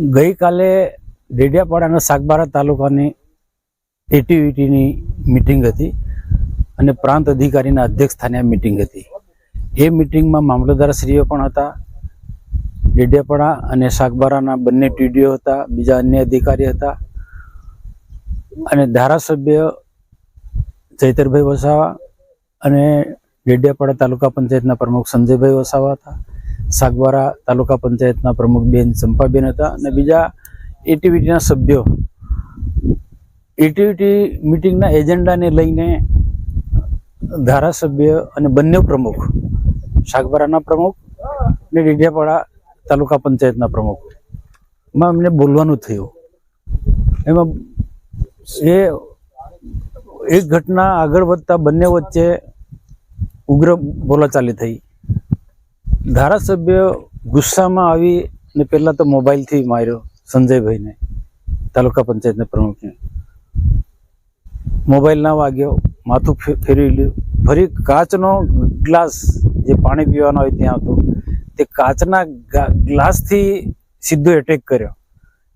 ગઈકાલે ડેડિયાપાડાના સાગબારા તાલુકાની એટીવીટીની મિટિંગ હતી અને પ્રાંત અધિકારીના અધ્યક્ષસ્થાને આ મિટિંગ હતી. એ મિટિંગમાં મામલતદારશ્રીઓ પણ હતા, ડેડિયાપાડા અને સાગબારાના બંને ટીડીઓ હતા, બીજા અન્ય અધિકારી હતા અને ધારાસભ્ય ચૈતરભાઈ વસાવા અને ડેડિયાપાડા તાલુકા પંચાયતના પ્રમુખ સંજયભાઈ વસાવા હતા, સાગબારા તાલુકા પંચાયતના પ્રમુખ બેન ચંપાબેન હતા અને બીજા એટીવીટીના સભ્યો. એટીવીટી મિટિંગના એજન્ડાને લઈને ધારાસભ્ય અને બંને પ્રમુખ, સાગબારાના પ્રમુખ અને ડેડિયાપાડા તાલુકા પંચાયતના પ્રમુખમાં અમને બોલવાનું થયું. એમાં એ એક ઘટના આગળ વધતા બંને વચ્ચે ઉગ્ર બોલાચાલી થઈ. ધારાસભ્ય ગુસ્સામાં આવી ને પહેલા તો મોબાઈલથી માર્યો સંજયભાઈને, તાલુકા પંચાયતના પ્રમુખને. મોબાઈલ ના વાગ્યો, માથું ફેરવી લીધું. ફરી કાચનો ગ્લાસ જે પાણી પીવાનો હોય ત્યાં હતો, તે કાચના ગ્લાસથી સીધો એટેક કર્યો.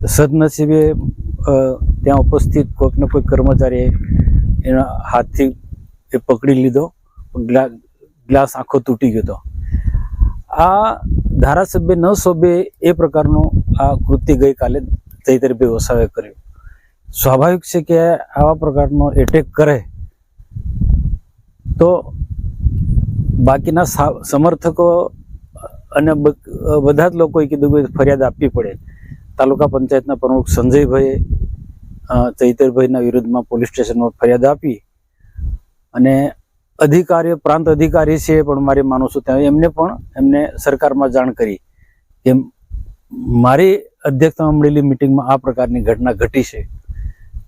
સદનસીબે ત્યાં ઉપસ્થિત કોઈકને કોઈ કર્મચારીએ એના હાથથી એ પકડી લીધો, ગ્લાસ આખો તૂટી ગયો હતો. આ ધારાસભ્ય ન શોભે એ પ્રકારનું આ કૃત્ય ગઈકાલે ચૈતરભાઈ વસાવે કર્યું. સ્વાભાવિક છે કે આવા પ્રકારનો એટેક કરે તો બાકીના સમર્થકો અને બધા જ લોકોએ કીધું કે ફરિયાદ આપવી પડે. તાલુકા પંચાયતના પ્રમુખ સંજયભાઈએ ચૈતરભાઈના વિરુદ્ધમાં પોલીસ સ્ટેશનમાં ફરિયાદ આપી અને અધિકારીઓ, પ્રાંત અધિકારી છે પણ મારી માનું છું ત્યાં એમને સરકારમાં જાણ કરી કે મારી અધ્યક્ષતામાં મળેલી મિટિંગમાં આ પ્રકારની ઘટના ઘટી છે.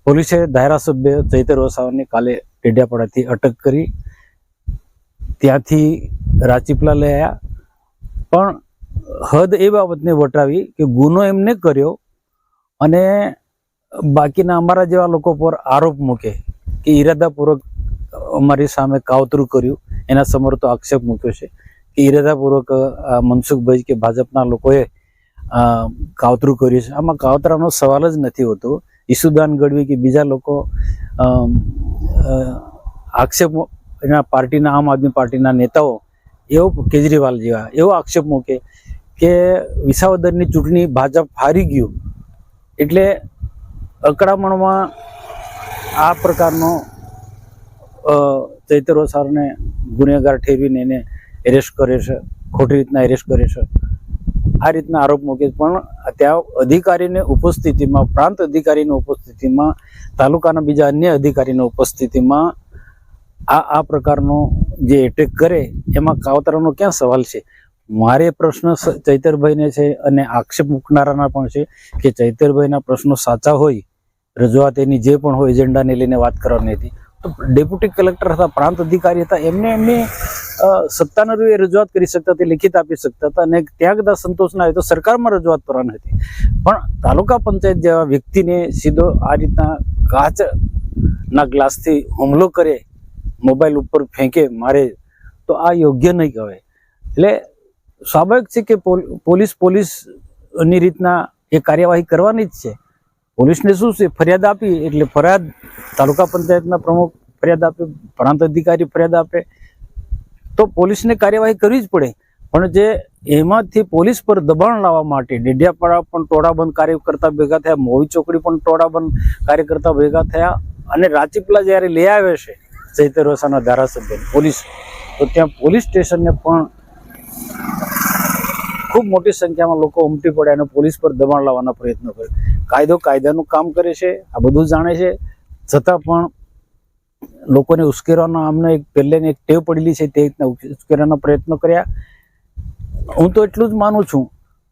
પોલીસે ધારાસભ્ય ચૈતર વસાવાને કાલે ડેડિયાપાડાથી અટક કરી ત્યાંથી રાજપીપળા લઈ આવ્યા. પણ હદ એ બાબતને વટાવી કે ગુનો એમને કર્યો અને બાકીના અમારા જેવા લોકો પર આરોપ મૂકે કે ઈરાદાપૂર્વક અમારી સામે કાવતરું કર્યું, એના સમર્થો આક્ષેપ મૂક્યો છે કે ઈરાદાપૂર્વક મનસુખભાઈ કે ભાજપના લોકોએ કાવતરું કર્યું છે. આમાં કાવતરાનો સવાલ જ નથી હોતો. ઈસુદાન ગઢવી કે બીજા લોકો આક્ષેપ એના પાર્ટીના, આમ આદમી પાર્ટીના નેતાઓ એવો, કેજરીવાલ જેવા એવો આક્ષેપ મૂકે કે વિસાવદરની ચૂંટણી ભાજપ હારી ગયું એટલે અકળામણમાં આ પ્રકારનો ચૈતર વસાવાને ગુનેગાર ઠેરવીને એને એરેસ્ટ કરે છે, ખોટી રીતના એરેસ્ટ કરે છે, આ રીતના આરોપ મૂકે. પણ ત્યાં અધિકારીની ઉપસ્થિતિમાં, પ્રાંત અધિકારીની ઉપસ્થિતિમાં, તાલુકાના બીજા અન્ય અધિકારીની ઉપસ્થિતિમાં આ પ્રકારનો જે એટેક કરે એમાં કાવતરાનો ક્યાં સવાલ છે? મારે પ્રશ્ન ચૈતરભાઈને છે અને આક્ષેપ મૂકનારાના પણ છે કે ચૈતરભાઈના પ્રશ્નો સાચા હોય, રજૂઆત એની જે પણ હોય એજન્ડાને લઈને વાત કરવાની હતી તો ડેપ્યુટી કલેક્ટર હતા, પ્રાંત અધિકારી હતા, એમની સત્તાના રૂએ રજૂઆત કરી શકતા હતા, લિખિત આપી શકતા હતા અને ત્યાં કદાચ સંતોષ ના હોય તો સરકારમાં રજૂઆત કરવાની હતી. પણ તાલુકા પંચાયત જેવા વ્યક્તિને સીધો આ રીતના કાચના ગ્લાસથી હુમલો કરે, મોબાઈલ ઉપર ફેંકે, મારે, તો આ યોગ્ય નહીં કહેવાય. એટલે સ્વાભાવિક છે કે પોલીસની રીતના એ કાર્યવાહી કરવાની જ છે. પોલીસને શું છે, ફરિયાદ આપી એટલે ફરિયાદ, તાલુકા પંચાયતના પ્રમુખ ફરિયાદ આપે, પ્રાંત અધિકારી ફરિયાદ આપે તો પોલીસને કાર્યવાહી કરવી જ પડે. પણ જે એમાંથી પોલીસ પર દબાણ લાવવા માટે ડેડિયાપાડા પણ ટોળાબંધ કાર્યકર્તા ભેગા થયા, મોવી ચોકડી પણ ટોળાબંધ કાર્યકર્તા ભેગા થયા અને રાજપીપળા જ્યારે લઈ આવે છે ચૈતર વસાવાના ધારાસભ્ય પોલીસ, તો ત્યાં પોલીસ સ્ટેશનને પણ ખૂબ મોટી સંખ્યામાં લોકો ઉમટી પડ્યા અને પોલીસ પર દબાણ લાવવાના પ્રયત્નો કરે. કાયદો કાયદાનું કામ કરે છે, આ બધું જાણે છે, છતાં પણ લોકોને ઉશ્કેરવાનો આમને પહેલેની એક ટેવ પડેલી છે, તે રીતના ઉશ્કેરવાના પ્રયત્નો કર્યા. હું તો એટલું જ માનું છું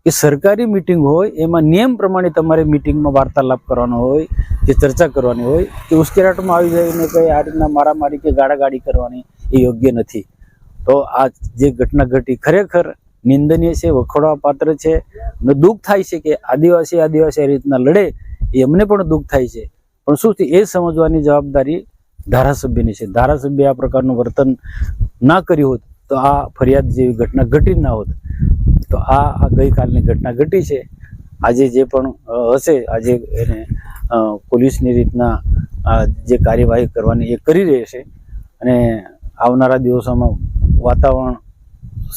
કે સરકારી મિટિંગ હોય એમાં નિયમ પ્રમાણે તમારે મિટિંગમાં વાર્તાલાપ કરવાનો હોય, જે ચર્ચા કરવાની હોય, કે ઉશ્કેરાટમાં આવી જઈને કંઈ આ રીતના મારામારી કે ગાળાગાળી કરવાની એ યોગ્ય નથી. તો આ જે ઘટના ઘટી ખરેખર નિંદનીય છે, વખોડવા પાત્ર છે અને દુઃખ થાય છે કે આદિવાસી આ રીતના લડે એ અમને પણ દુઃખ થાય છે. પણ શું છે એ સમજવાની જવાબદારી ધારાસભ્યની છે. ધારાસભ્ય આ પ્રકારનું વર્તન ના કર્યું હોત તો આ ફરિયાદ જેવી ઘટના ઘટી ના હોત. તો આ ગઈકાલની ઘટના ઘટી છે આજે જે પણ હશે આજે એને પોલીસની રીતના જે કાર્યવાહી કરવાની એ કરી રહી છે અને આવનારા દિવસોમાં વાતાવરણ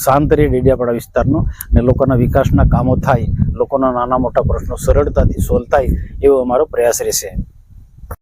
શાંત રહે ડેડિયાપાડા વિસ્તારનો અને લોકોના વિકાસના કામો થાય, લોકોના નાના મોટા પ્રશ્નો સરળતાથી સોલ્વ થાય એવો અમારો પ્રયાસ રહેશે.